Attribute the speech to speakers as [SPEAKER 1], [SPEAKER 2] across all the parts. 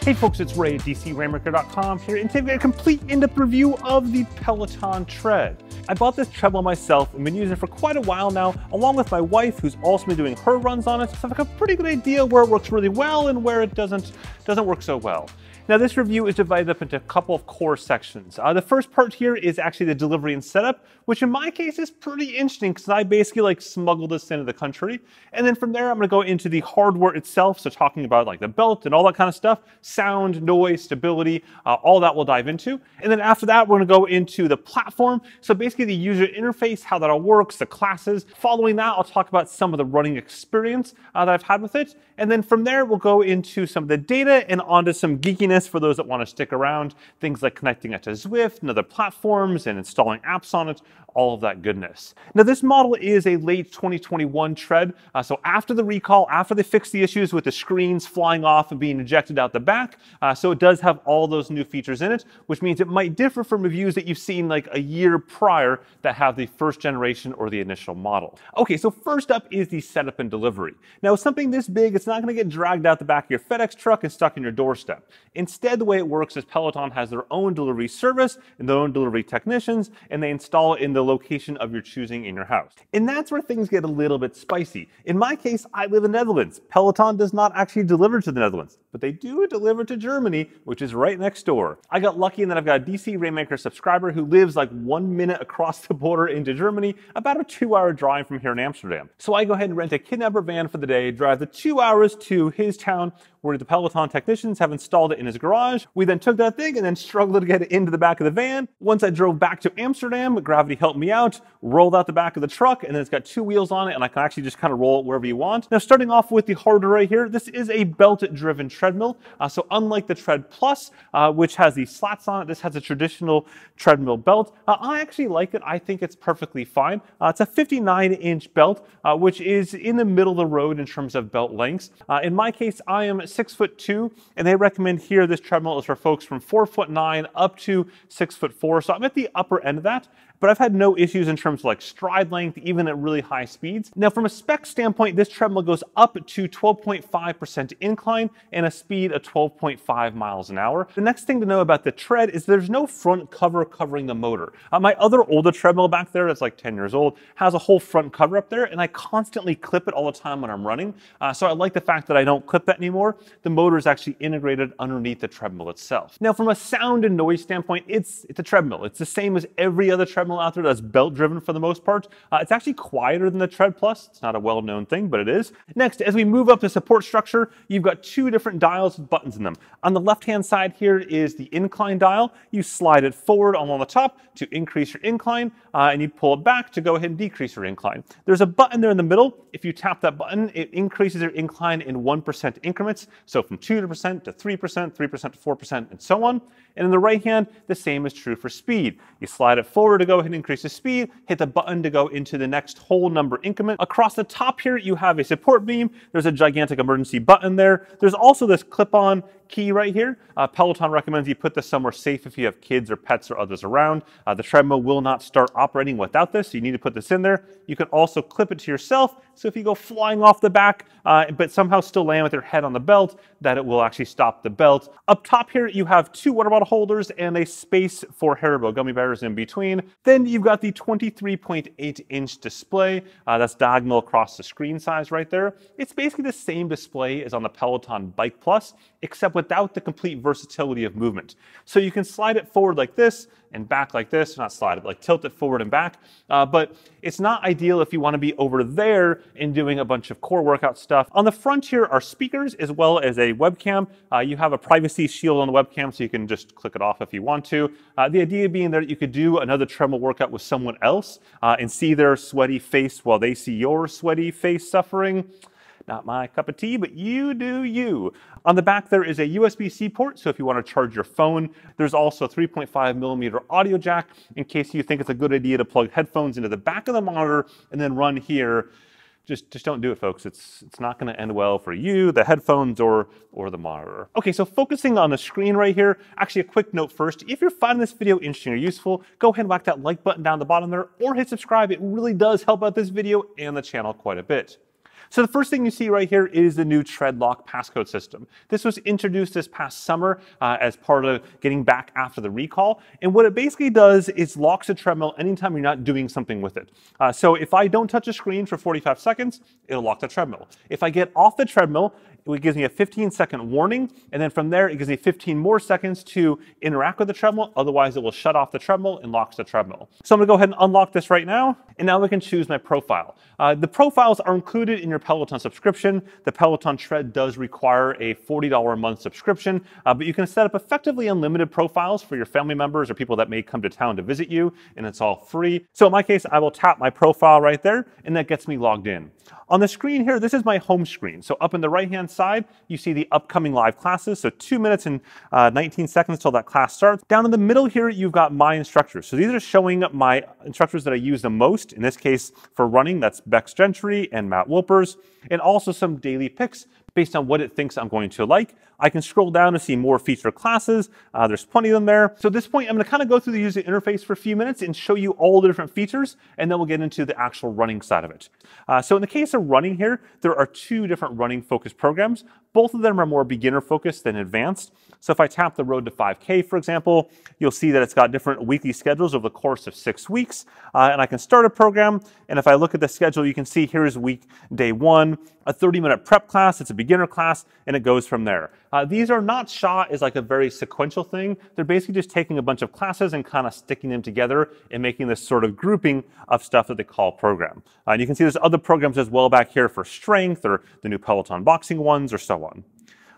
[SPEAKER 1] Hey folks, it's Ray at Rainmaker.com here, and today we have a complete in-depth review of the Peloton Tread. I bought this treadmill myself and been using it for quite a while now, along with my wife, who's also been doing her runs on it, so I've got a pretty good idea where it works really well and where it doesn't work so well. Now this review is divided up into a couple of core sections. The first part here is actually the delivery and setup, which in my case is pretty interesting because I basically smuggled this into the country. And then from there, I'm gonna go into the hardware itself. So talking about the belt and all that kind of stuff, sound, noise, stability, all that we'll dive into. And then after that, we're gonna go into the platform. So basically the user interface, how that all works, the classes. Following that, I'll talk about some of the running experience that I've had with it. And then from there, we'll go into some of the data and onto some geekiness for those that want to stick around, things like connecting it to Zwift and other platforms and installing apps on it, all of that goodness. Now this model is a late 2021 Tread, so after the recall, after they fixed the issues with the screens flying off and being ejected out the back, so it does have all those new features in it, which means it might differ from reviews that you've seen a year prior that have the first generation or the initial model. Okay, so first up is the setup and delivery. Now with something this big, it's not going to get dragged out the back of your FedEx truck and stuck in your doorstep. Instead, the way it works is Peloton has their own delivery service and their own delivery technicians, and they install it in the location of your choosing in your house. And that's where things get a little bit spicy. In my case, I live in the Netherlands. Peloton does not actually deliver to the Netherlands, but they do deliver to Germany, which is right next door. I got lucky in that I've got a Rainmaker subscriber who lives 1 minute across the border into Germany, about a 2-hour drive from here in Amsterdam. So I go ahead and rent a kidnapper van for the day, drive the 2 hours to his town, where the Peloton technicians have installed it in his garage. We then took that thing and then struggled to get it into the back of the van. Once I drove back to Amsterdam, gravity helped me out, rolled out the back of the truck, and then it's got 2 wheels on it, and I can actually just kind of roll it wherever you want. Now, starting off with the hardware right here, this is a belt-driven treadmill. So unlike the Tread Plus, which has the slats on it, this has a traditional treadmill belt. I actually like it. I think it's perfectly fine. It's a 59-inch belt, which is in the middle of the road in terms of belt lengths. In my case, I am 6'2", and they recommend here this treadmill is for folks from 4'9" up to 6'4", so I'm at the upper end of that. But I've had no issues in terms of stride length, even at really high speeds. Now from a spec standpoint, this treadmill goes up to 12.5% incline and a speed of 12.5 miles an hour. The next thing to know about the Tread is there's no front cover covering the motor. My other older treadmill back there that's 10 years old has a whole front cover up there, and I constantly clip it all the time when I'm running. So I like the fact that I don't clip that anymore. The motor is actually integrated underneath the treadmill itself. Now from a sound and noise standpoint, it's a treadmill. It's the same as every other treadmill out there that's belt driven for the most part. It's actually quieter than the Tread Plus. It's not a well-known thing, but it is. Next, as we move up the support structure, you've got 2 different dials with buttons in them. On the left-hand side here is the incline dial. You slide it forward along the top to increase your incline, and you pull it back to go ahead and decrease your incline. There's a button there in the middle. If you tap that button, it increases your incline in 1% increments. So from 2% to 3%, 3% to 4%, and so on. And in the right hand, the same is true for speed. You slide it forward to go ahead and increase the speed, hit the button to go into the next whole number increment. Across the top here, you have a support beam. There's a gigantic emergency button there. There's also this clip-on key right here. Peloton recommends you put this somewhere safe if you have kids or pets or others around. The treadmill will not start operating without this, so you need to put this in there. You can also clip it to yourself, so if you go flying off the back, but somehow still land with your head on the belt, that it will actually stop the belt. Up top here, you have 2 water bottle holders and a space for Haribo gummy bears in between. Then you've got the 23.8-inch display. That's diagonal across the screen size right there. It's basically the same display as on the Peloton Bike Plus, except without the complete versatility of movement. So you can slide it forward like this and back like this, not slide it, tilt it forward and back. But it's not ideal if you want to be over there and doing a bunch of core workout stuff. On the front here are speakers as well as a webcam. You have a privacy shield on the webcam, so you can just click it off if you want to. The idea being that you could do another treadmill workout with someone else and see their sweaty face while they see your sweaty face suffering. Not my cup of tea, but you do you. On the back there is a USB-C port, so if you want to charge your phone. There's also a 3.5mm audio jack in case you think it's a good idea to plug headphones into the back of the monitor and then run here. Just don't do it, folks. It's not going to end well for you, the headphones, or the monitor. Okay, so focusing on the screen right here, actually a quick note first. If you're finding this video interesting or useful, go ahead and whack that like button down the bottom there, or hit subscribe. It really does help out this video and the channel quite a bit. So the first thing you see right here is the new Tread lock passcode system. This was introduced this past summer as part of getting back after the recall. And what it basically does is locks the treadmill anytime you're not doing something with it. So if I don't touch a screen for 45 seconds, it'll lock the treadmill. If I get off the treadmill, it gives me a 15-second warning, and then from there, it gives me 15 more seconds to interact with the treadmill. Otherwise, it will shut off the treadmill and locks the treadmill. So I'm gonna go ahead and unlock this right now, and now we can choose my profile. The profiles are included in your Peloton subscription. The Peloton Tread does require a $40 a month subscription, but you can set up effectively unlimited profiles for your family members or people that may come to town to visit you, and it's all free. So in my case, I will tap my profile right there, and that gets me logged in. On the screen here, this is my home screen. So up in the right-hand side, you see the upcoming live classes. So 2 minutes and 19 seconds till that class starts. Down in the middle here, you've got my instructors. So these are showing my instructors that I use the most. In this case, for running, that's Bex Gentry and Matt Wilpers, and also some daily picks based on what it thinks I'm going to like. I can scroll down to see more featured classes. There's plenty of them there. So at this point, I'm going to kind of go through the user interface for a few minutes and show you all the different features, and then we'll get into the actual running side of it. So in the case of running here, there are 2 different running focused programs. Both of them are more beginner focused than advanced. So if I tap the Road to 5K, for example, you'll see that it's got different weekly schedules over the course of 6 weeks. And I can start a program. And if I look at the schedule, you can see here's week day 1, a 30-minute prep class. It's a beginner class, and it goes from there. These are not shot as like a very sequential thing. They're basically just taking a bunch of classes and kind of sticking them together and making this sort of grouping of stuff that they call program. And you can see there's other programs as well back here for strength or the new Peloton boxing ones or so on.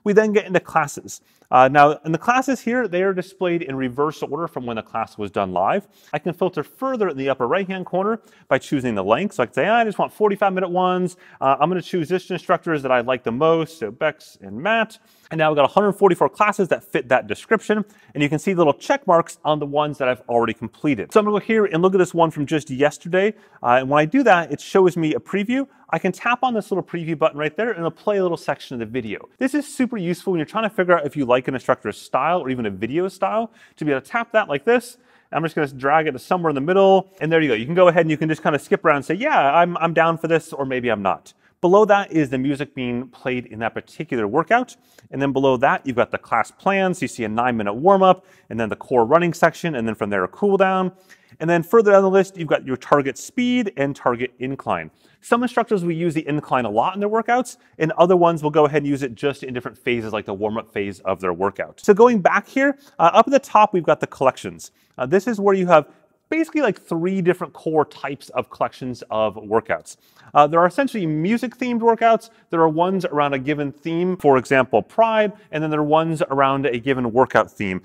[SPEAKER 1] We then get into classes. Now, in the classes here, they are displayed in reverse order from when the class was done live. I can filter further in the upper right-hand corner by choosing the length. So I can say, I just want 45-minute ones. I'm going to choose this instructors that I like the most, so Bex and Matt. And now we've got 144 classes that fit that description. And you can see little check marks on the ones that I've already completed. So I'm going to go here and look at this one from just yesterday. And when I do that, it shows me a preview. I can tap on this little preview button right there and it'll play a little section of the video. This is super useful when you're trying to figure out if you like an instructor's style or even a video style, to be able to tap that like this. I'm just going to drag it to somewhere in the middle, and there you go. You can go ahead and you can just kind of skip around and say, yeah, I'm down for this, or maybe I'm not. Below that is the music being played in that particular workout. And then below that, you've got the class plans. You see a 9-minute warm-up, and then the core running section, and then from there a cool down. And then further down the list, you've got your target speed and target incline. Some instructors will use the incline a lot in their workouts, and other ones will go ahead and use it just in different phases, like the warm-up phase of their workout. So going back here, up at the top, we've got the collections. This is where you have basically like 3 different core types of collections of workouts. There are essentially music-themed workouts. There are ones around a given theme, for example, Pride, and then there are ones around a given workout theme.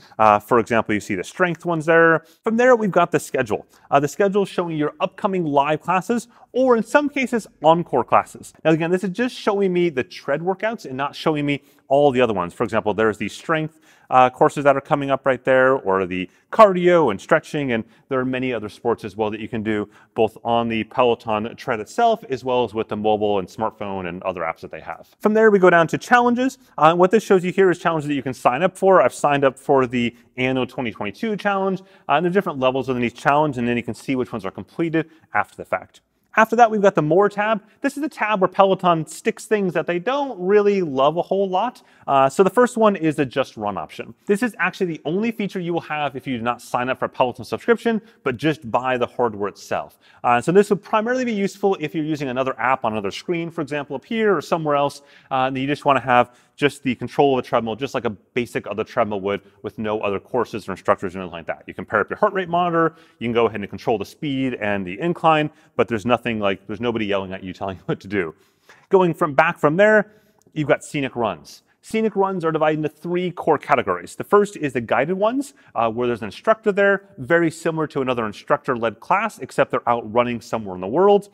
[SPEAKER 1] For example, you see the strength ones there. From there, we've got the schedule. The schedule is showing your upcoming live classes, or in some cases, encore classes. Now again, this is just showing me the tread workouts and not showing me all the other ones. For example, there's the strength courses that are coming up right there, or the cardio and stretching, and there are many other sports as well that you can do both on the Peloton Tread itself as well as with the mobile and smartphone and other apps that they have. From there, we go down to challenges. What this shows you here is challenges that you can sign up for. I've signed up for the annual 2022 challenge, and there are different levels within each challenge, and then you can see which ones are completed after the fact. After that, we've got the More tab. This is the tab where Peloton sticks things that they don't really love a whole lot. So the first one is the Just Run option. This is actually the only feature you will have if you do not sign up for a Peloton subscription, but just buy the hardware itself. So this would primarily be useful if you're using another app on another screen, for example, up here or somewhere else, and you just want to have just the control of a treadmill, just like a basic other treadmill would, with no other courses or instructors or anything like that. You can pair up your heart rate monitor, you can go ahead and control the speed and the incline, but there's nothing like, there's nobody yelling at you telling you what to do. Going back from there, you've got scenic runs. Scenic runs are divided into 3 core categories. The first is the guided ones, where there's an instructor there, very similar to another instructor-led class, except they're out running somewhere in the world.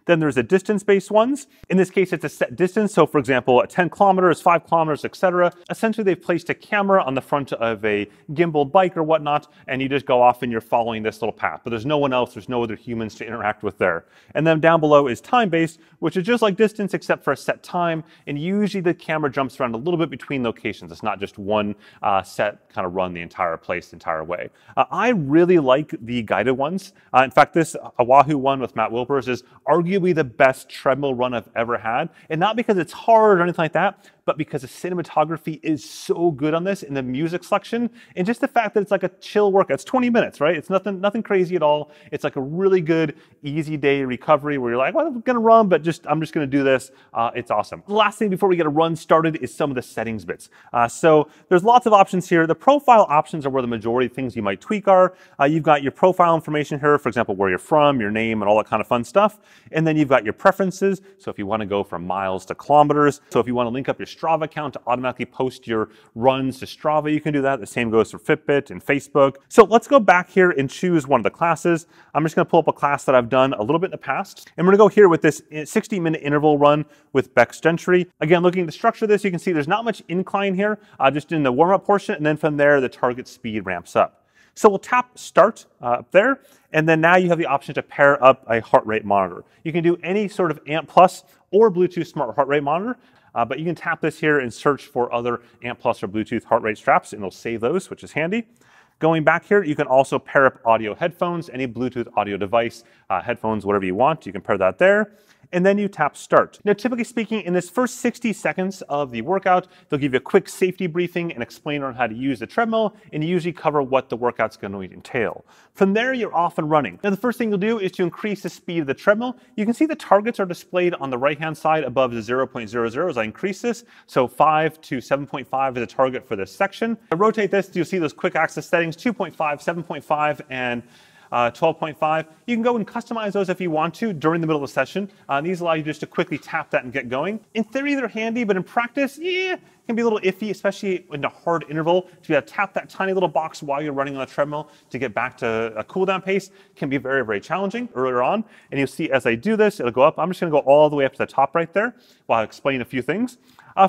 [SPEAKER 1] Then there's the distance-based ones. In this case, it's a set distance. So for example, 10 kilometers, 5 kilometers, etc. Essentially, they've placed a camera on the front of a gimbaled bike or whatnot, and you just go off and you're following this little path. But there's no one else, there's no other humans to interact with there. And then down below is time-based, which is just like distance except for a set time. And usually the camera jumps around a little bit between locations. It's not just one set kind of run the entire place, the entire way. I really like the guided ones. In fact, this Oahu one with Matt Wilpers is arguably arguably the best treadmill run I've ever had. And not because it's hard or anything like that, but because the cinematography is so good on this in the music selection, and just the fact that it's like a chill workout. It's 20 minutes, right? It's nothing crazy at all. It's like a really good, easy day recovery where you're like, well, I'm gonna run, but I'm just gonna do this. It's awesome. The last thing before we get a run started is some of the settings bits. So there's lots of options here. The profile options are where the majority of things you might tweak are. You've got your profile information here, for example, where you're from, your name, and all that kind of fun stuff. And then you've got your preferences. So if you want to go from miles to kilometers. So if you want to link up your Strava account to automatically post your runs to Strava, you can do that. The same goes for Fitbit and Facebook. So let's go back here and choose one of the classes. I'm just going to pull up a class that I've done a little bit in the past. And we're going to go here with this 60-minute interval run with Beck's Gentry. Again, looking at the structure of this, you can see there's not much incline here, just in the warm-up portion. And then from there, the target speed ramps up. So we'll tap start up there, and then now you have the option to pair up a heart rate monitor. You can do any sort of AMP Plus or Bluetooth smart heart rate monitor, but you can tap this here and search for other AMP Plus or Bluetooth heart rate straps, and it'll save those, which is handy. Going back here, you can also pair up audio headphones, any Bluetooth audio device, headphones, whatever you want, you can pair that there. And then you tap start. Now, typically speaking, in this first 60 seconds of the workout, they'll give you a quick safety briefing and explain on how to use the treadmill, and you usually cover what the workout's going to entail. From there, you're off and running. Now, the first thing you'll do is to increase the speed of the treadmill. You can see the targets are displayed on the right-hand side above the 0.00 as I increase this. So 5 to 7.5 is a target for this section. I rotate this, you'll see those quick access settings, 2.5, 7.5, and 12.5. You can go and customize those if you want to during the middle of the session. These allow you just to quickly tap that and get going. In theory, they're handy, but in practice, it can be a little iffy, especially in a hard interval. To be able to tap that tiny little box while you're running on a treadmill to get back to a cool down pace can be very, very challenging earlier on. And you'll see as I do this, it'll go up. I'm just going to go all the way up to the top right there while I explain a few things.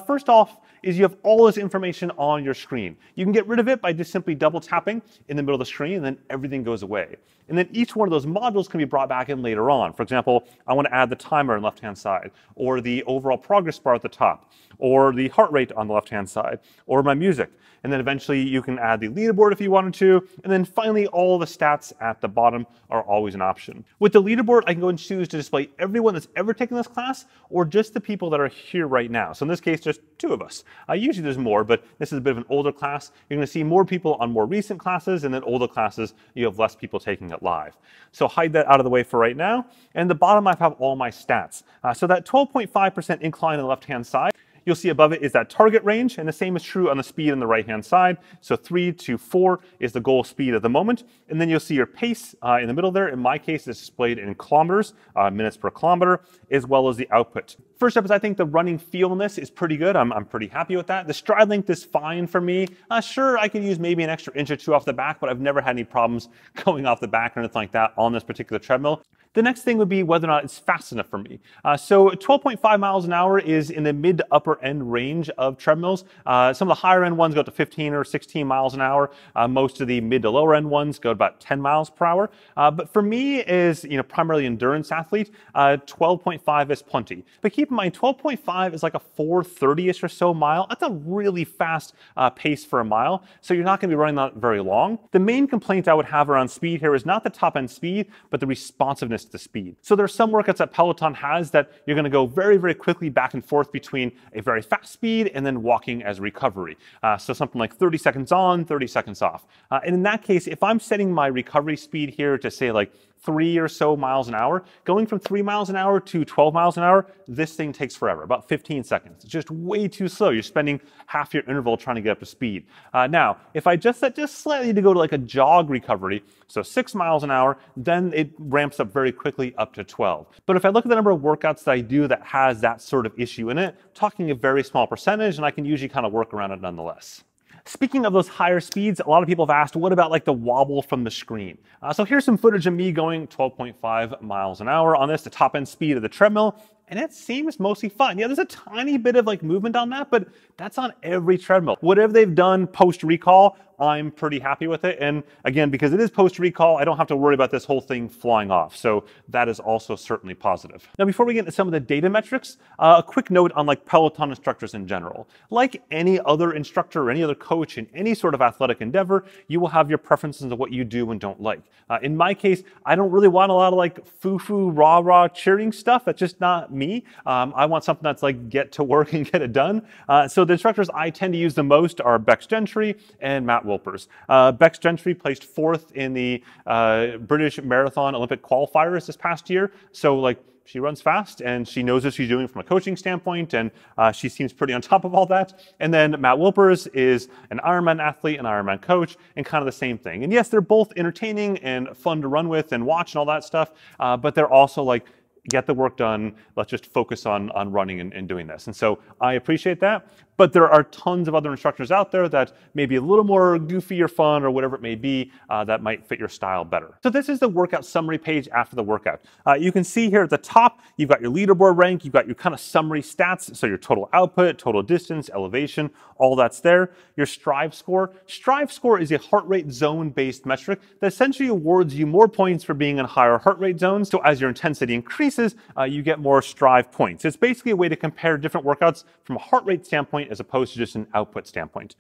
[SPEAKER 1] First off, is you have all this information on your screen. You can get rid of it by just simply double tapping in the middle of the screen, and then everything goes away. And then each one of those modules can be brought back in later on. For example, I want to add the timer on the left-hand side, or the overall progress bar at the top, or the heart rate on the left-hand side, or my music. And then eventually you can add the leaderboard if you wanted to. And then finally, all the stats at the bottom are always an option. With the leaderboard, I can go and choose to display everyone that's ever taken this class, or just the people that are here right now. So in this case, just 2 of us. Usually there's more, but this is a bit of an older class. You're going to see more people on more recent classes, and then older classes, you have less people taking it live. So hide that out of the way for right now. And at the bottom, I have all my stats. So that 12.5% incline on the left-hand side, you'll see above it is that target range, and the same is true on the speed on the right-hand side. So 3 to 4 is the goal speed at the moment. And then you'll see your pace in the middle there. In my case, it's displayed in kilometers, minutes per kilometer, as well as the output. First up is I think the running feel in this is pretty good. I'm pretty happy with that. The stride length is fine for me. Sure, I could use maybe an extra inch or 2 off the back, but I've never had any problems going off the back or anything like that on this particular treadmill. The next thing would be whether or not it's fast enough for me. So 12.5 miles an hour is in the mid to upper end range of treadmills. Some of the higher end ones go up to 15 or 16 miles an hour. Most of the mid to lower end ones go to about 10 miles per hour. But for me, as primarily endurance athlete, 12.5 is plenty. But keep in mind, 12.5 is like a 4:30-ish or so mile. That's a really fast pace for a mile. So you're not going to be running that very long. The main complaint I would have around speed here is not the top end speed, but the responsiveness to speed. So there are some workouts that Peloton has that you're going to go very, very quickly back and forth between a very fast speed and then walking as recovery. So something like 30 seconds on, 30 seconds off. And in that case, if I'm setting my recovery speed here to say like 3 or so miles an hour, going from 3 miles an hour to 12 miles an hour, this thing takes forever, about 15 seconds. It's just way too slow. You're spending half your interval trying to get up to speed. Now, if I just set just slightly to go to like a jog recovery, so 6 miles an hour, then it ramps up very quickly up to 12. But if I look at the number of workouts that I do that has that sort of issue in it, talking a very small percentage, and I can usually kind of work around it nonetheless. Speaking of those higher speeds, a lot of people have asked, what about like the wobble from the screen? So here's some footage of me going 12.5 miles an hour on this, the top end speed of the treadmill. And it seems mostly fun. Yeah, there's a tiny bit of like movement on that, but that's on every treadmill. Whatever they've done post recall, I'm pretty happy with it. And again, because it is post-recall, I don't have to worry about this whole thing flying off. So that is also certainly positive. Now, before we get into some of the data metrics, a quick note on like Peloton instructors in general. Like any other instructor or any other coach in any sort of athletic endeavor, you will have your preferences of what you do and don't like. In my case, I don't really want a lot of like foo-foo, rah-rah cheering stuff. That's just not me. I want something that's like get to work and get it done. So the instructors I tend to use the most are Bex Gentry and Matt Wilpers. Bex Gentry placed 4th in the British Marathon Olympic qualifiers this past year. So like, she runs fast and she knows what she's doing from a coaching standpoint, and she seems pretty on top of all that. And then Matt Wilpers is an Ironman athlete, an Ironman coach, and kind of the same thing. And yes, they're both entertaining and fun to run with and watch and all that stuff, but they're also like, get the work done. Let's just focus on running and doing this. And so I appreciate that. But there are tons of other instructors out there that may be a little more goofy or fun or whatever it may be that might fit your style better. So this is the workout summary page after the workout. You can see here at the top, you've got your leaderboard rank, you've got your kind of summary stats. So your total output, total distance, elevation, all that's there. Your Strive score. Strive score is a heart rate zone based metric that essentially awards you more points for being in higher heart rate zones. So as your intensity increases, you get more Strive points. It's basically a way to compare different workouts from a heart rate standpoint as opposed to just an output standpoint.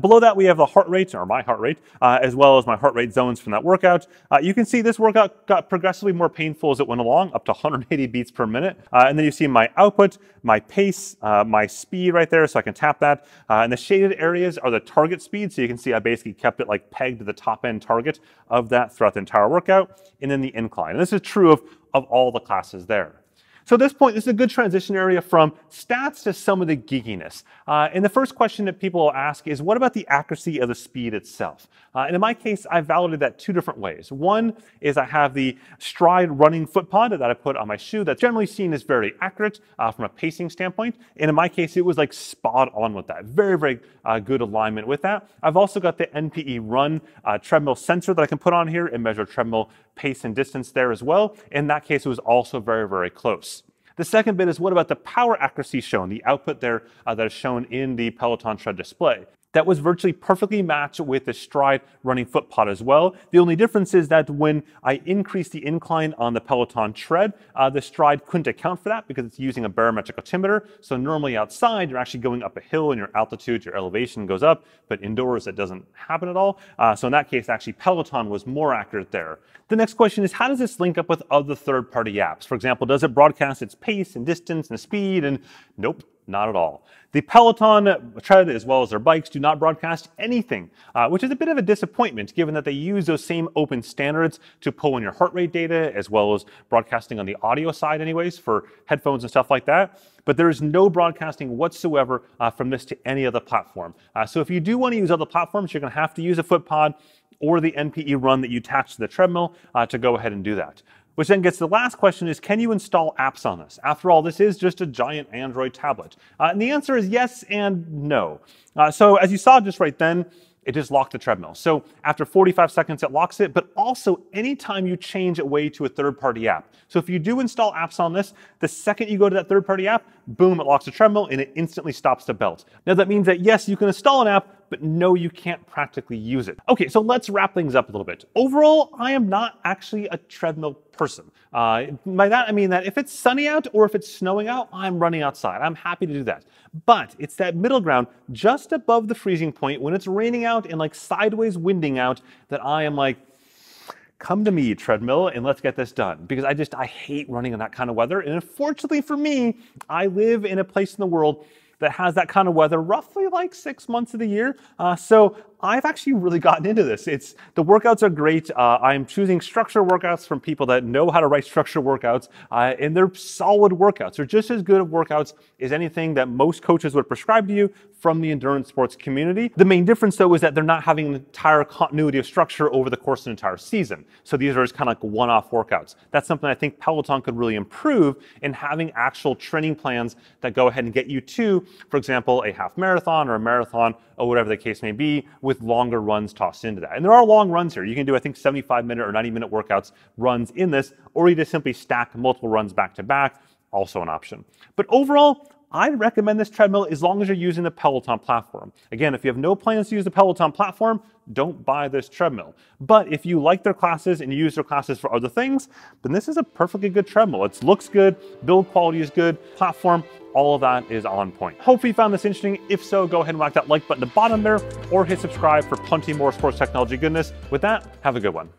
[SPEAKER 1] Below that, we have the heart rate, or my heart rate, as well as my heart rate zones from that workout. You can see this workout got progressively more painful as it went along, up to 180 beats per minute. And then you see my output, my pace, my speed right there, so I can tap that. And the shaded areas are the target speed. So you can see I basically kept it like pegged to the top end target of that throughout the entire workout. And then the incline. And this is true of all the classes there. So at this point, this is a good transition area from stats to some of the geekiness. And the first question that people will ask is, what about the accuracy of the speed itself? And in my case, I validated that 2 different ways. One is I have the Stride running foot pod that I put on my shoe that's generally seen as very accurate from a pacing standpoint. And in my case, it was like spot on with that. Very, very good alignment with that. I've also got the NPE Run treadmill sensor that I can put on here and measure treadmill pace and distance there as well. In that case, it was also very, very close. The second bit is, what about the power accuracy shown, the output there that is shown in the Peloton Tread display? That was virtually perfectly matched with the Stride running foot pod as well. The only difference is that when I increased the incline on the Peloton Tread, the Stride couldn't account for that because it's using a barometric altimeter. So normally outside, you're actually going up a hill and your altitude, your elevation goes up, but indoors that doesn't happen at all. So in that case, actually Peloton was more accurate there. The next question is, how does this link up with other third-party apps? For example, does it broadcast its pace and distance and speed? And nope. Not at all. The Peloton Tread, as well as their bikes, do not broadcast anything, which is a bit of a disappointment given that they use those same open standards to pull in your heart rate data, as well as broadcasting on the audio side anyways for headphones and stuff like that. But there is no broadcasting whatsoever from this to any other platform. So if you do want to use other platforms, you're going to have to use a foot pod or the NPE Run that you attach to the treadmill to go ahead and do that. Which then gets to the last question is, can you install apps on this? After all, this is just a giant Android tablet. And the answer is yes and no. So as you saw just right then, it just locked the treadmill. So after 45 seconds, it locks it, but also anytime you change away to a third-party app. So if you do install apps on this, the second you go to that third-party app, boom, it locks the treadmill and it instantly stops the belt. Now that means that yes, you can install an app, but no, you can't practically use it. Okay, so let's wrap things up a little bit. Overall, I am not actually a treadmill person. By that, I mean that if it's sunny out or if it's snowing out, I'm running outside. I'm happy to do that. But it's that middle ground just above the freezing point when it's raining out and like sideways winding out that I am like, come to me, treadmill, and let's get this done. Because I hate running in that kind of weather. And unfortunately for me, I live in a place in the world that has that kind of weather roughly like 6 months of the year. So I've actually really gotten into this. The workouts are great. I'm choosing structured workouts from people that know how to write structured workouts, and they're solid workouts. They're just as good of workouts as anything that most coaches would prescribe to you from the endurance sports community. The main difference though is that they're not having an entire continuity of structure over the course of an entire season. So these are just kind of like one-off workouts. That's something I think Peloton could really improve in having actual training plans that go ahead and get you to, for example, a half marathon or a marathon or whatever the case may be, with longer runs tossed into that. And there are long runs here. You can do, I think, 75-minute or 90-minute workouts runs in this, or you just simply stack multiple runs back to back, also an option. But overall, I'd recommend this treadmill as long as you're using the Peloton platform. Again, if you have no plans to use the Peloton platform, don't buy this treadmill. But if you like their classes and you use their classes for other things, then this is a perfectly good treadmill. It looks good, build quality is good, platform, all of that is on point. Hopefully you found this interesting. If so, go ahead and whack that like button at the bottom there, or hit subscribe for plenty more sports technology goodness. With that, have a good one.